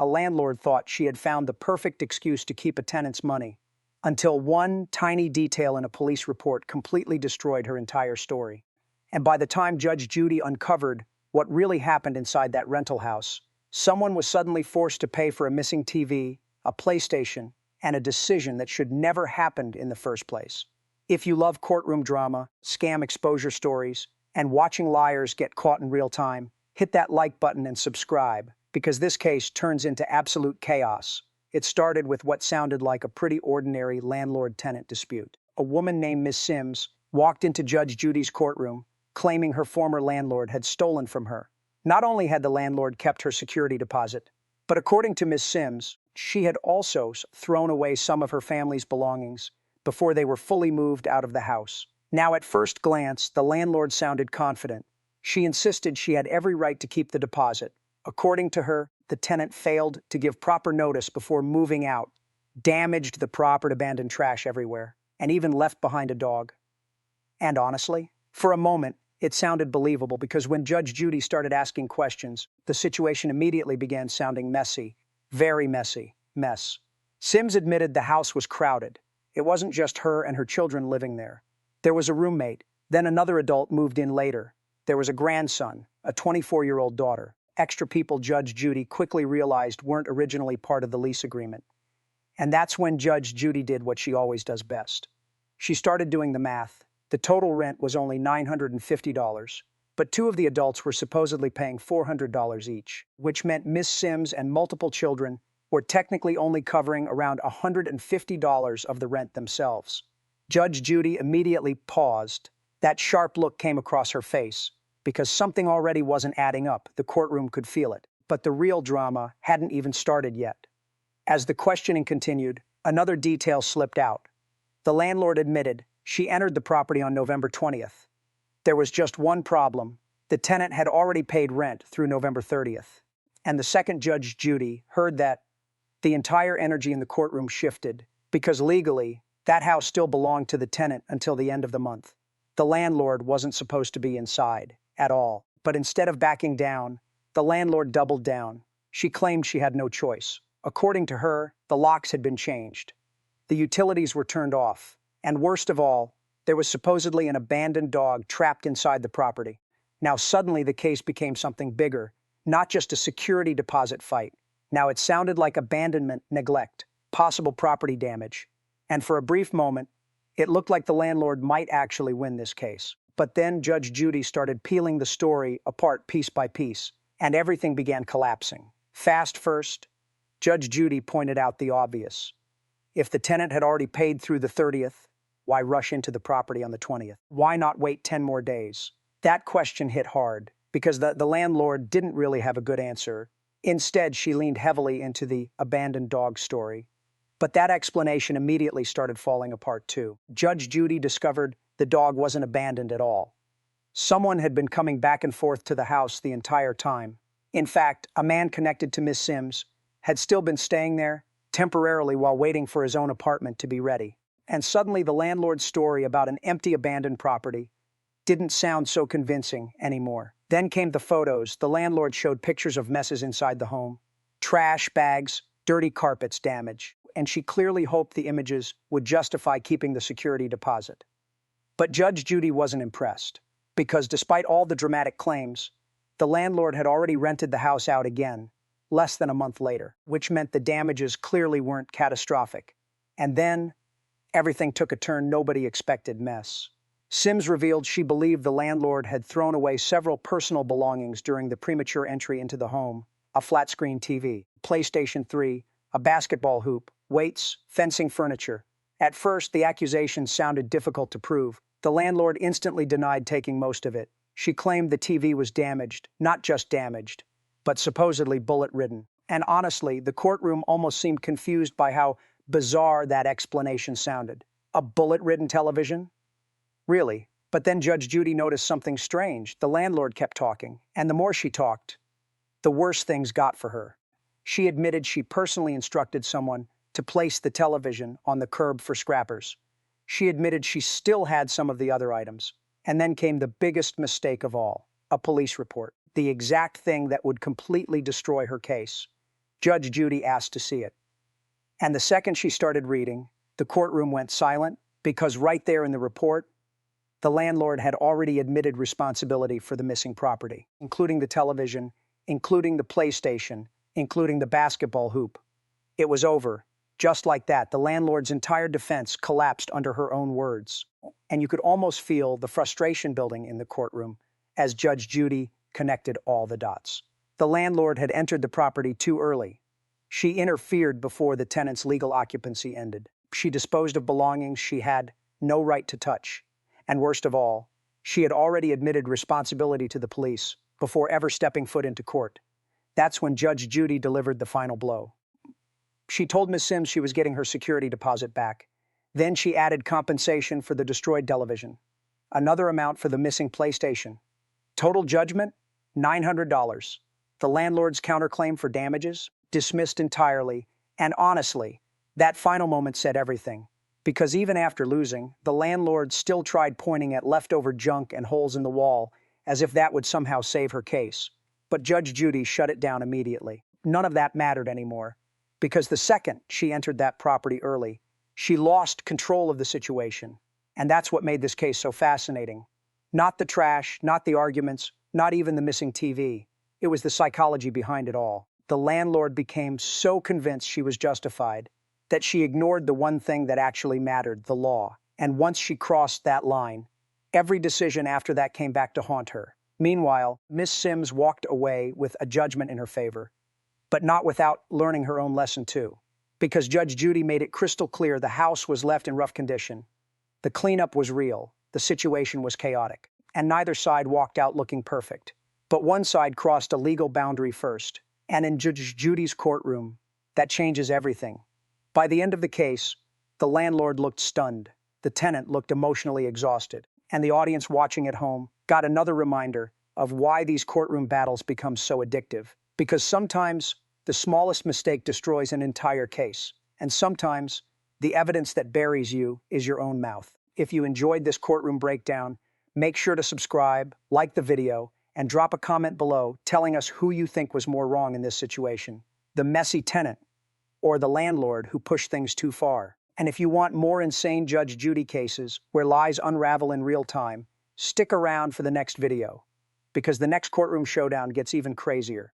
a landlord thought she had found the perfect excuse to keep a tenant's money, until one tiny detail in a police report completely destroyed her entire story. And by the time Judge Judy uncovered what really happened inside that rental house, someone was suddenly forced to pay for a missing TV, a PlayStation, and a decision that should never happened in the first place. If you love courtroom drama, scam exposure stories, and watching liars get caught in real time, hit that like button and subscribe, because this case turns into absolute chaos. It started with what sounded like a pretty ordinary landlord-tenant dispute. A woman named Miss Sims walked into Judge Judy's courtroom, claiming her former landlord had stolen from her. Not only had the landlord kept her security deposit, but according to Miss Sims, she had also thrown away some of her family's belongings before they were fully moved out of the house. Now, at first glance, the landlord sounded confident. She insisted she had every right to keep the deposit. According to her, the tenant failed to give proper notice before moving out, damaged the property, abandoned trash everywhere, and even left behind a dog. And honestly, for a moment, it sounded believable because when Judge Judy started asking questions, the situation immediately began sounding messy. Very messy. Mess. Sims admitted the house was crowded. It wasn't just her and her children living there. There was a roommate, then another adult moved in later. There was a grandson, a 24-year-old daughter. Extra people Judge Judy quickly realized weren't originally part of the lease agreement. And that's when Judge Judy did what she always does best. She started doing the math. The total rent was only $950, but two of the adults were supposedly paying $400 each, which meant Miss Sims and multiple children were technically only covering around $150 of the rent themselves. Judge Judy immediately paused. That sharp look came across her face, because something already wasn't adding up. The courtroom could feel it. But the real drama hadn't even started yet. As the questioning continued, another detail slipped out. The landlord admitted she entered the property on November 20th. There was just one problem. The tenant had already paid rent through November 30th. And the second Judge Judy heard that, the entire energy in the courtroom shifted, because legally, that house still belonged to the tenant until the end of the month. The landlord wasn't supposed to be inside at all. But instead of backing down, the landlord doubled down. She claimed she had no choice. According to her, the locks had been changed. The utilities were turned off. And worst of all, there was supposedly an abandoned dog trapped inside the property. Now suddenly the case became something bigger, not just a security deposit fight. Now it sounded like abandonment, neglect, possible property damage. And for a brief moment, it looked like the landlord might actually win this case. But then Judge Judy started peeling the story apart piece by piece, and everything began collapsing. Fast first, Judge Judy pointed out the obvious. If the tenant had already paid through the 30th, why rush into the property on the 20th? Why not wait 10 more days? That question hit hard, because the landlord didn't really have a good answer. Instead, she leaned heavily into the abandoned dog story. But that explanation immediately started falling apart too. Judge Judy discovered the dog wasn't abandoned at all. Someone had been coming back and forth to the house the entire time. In fact, a man connected to Miss Sims had still been staying there temporarily while waiting for his own apartment to be ready. And suddenly the landlord's story about an empty abandoned property didn't sound so convincing anymore. Then came the photos. The landlord showed pictures of messes inside the home. Trash bags, dirty carpets, damage. And she clearly hoped the images would justify keeping the security deposit. But Judge Judy wasn't impressed, because despite all the dramatic claims, the landlord had already rented the house out again, less than a month later, which meant the damages clearly weren't catastrophic. And then, everything took a turn nobody expected. Mess. Sims revealed she believed the landlord had thrown away several personal belongings during the premature entry into the home: a flat-screen TV, PlayStation 3, a basketball hoop, weights, fencing furniture. At first, the accusations sounded difficult to prove. The landlord instantly denied taking most of it. She claimed the TV was damaged, not just damaged, but supposedly bullet-ridden. And honestly, the courtroom almost seemed confused by how bizarre that explanation sounded. A bullet-ridden television? Really? But then Judge Judy noticed something strange. The landlord kept talking, and the more she talked, the worse things got for her. She admitted she personally instructed someone to place the television on the curb for scrappers. She admitted she still had some of the other items. And then came the biggest mistake of all, a police report. The exact thing that would completely destroy her case. Judge Judy asked to see it. And the second she started reading, the courtroom went silent because right there in the report, the landlord had already admitted responsibility for the missing property, including the television, including the PlayStation, including the basketball hoop. It was over. Just like that, the landlord's entire defense collapsed under her own words. And you could almost feel the frustration building in the courtroom as Judge Judy connected all the dots. The landlord had entered the property too early. She interfered before the tenant's legal occupancy ended. She disposed of belongings she had no right to touch. And worst of all, she had already admitted responsibility to the police before ever stepping foot into court. That's when Judge Judy delivered the final blow. She told Ms. Sims she was getting her security deposit back. Then she added compensation for the destroyed television, another amount for the missing PlayStation. Total judgment, $900. The landlord's counterclaim for damages, dismissed entirely. And honestly, that final moment said everything. Because even after losing, the landlord still tried pointing at leftover junk and holes in the wall as if that would somehow save her case. But Judge Judy shut it down immediately. None of that mattered anymore. Because the second she entered that property early, she lost control of the situation. And that's what made this case so fascinating. Not the trash, not the arguments, not even the missing TV. It was the psychology behind it all. The landlord became so convinced she was justified that she ignored the one thing that actually mattered, the law. And once she crossed that line, every decision after that came back to haunt her. Meanwhile, Miss Sims walked away with a judgment in her favor, but not without learning her own lesson too. Because Judge Judy made it crystal clear the house was left in rough condition. The cleanup was real, the situation was chaotic, and neither side walked out looking perfect. But one side crossed a legal boundary first, and in Judge Judy's courtroom, that changes everything. By the end of the case, the landlord looked stunned, the tenant looked emotionally exhausted, and the audience watching at home got another reminder of why these courtroom battles become so addictive. Because sometimes the smallest mistake destroys an entire case, and sometimes the evidence that buries you is your own mouth. If you enjoyed this courtroom breakdown, make sure to subscribe, like the video, and drop a comment below telling us who you think was more wrong in this situation, the messy tenant or the landlord who pushed things too far. And if you want more insane Judge Judy cases where lies unravel in real time, stick around for the next video, because the next courtroom showdown gets even crazier.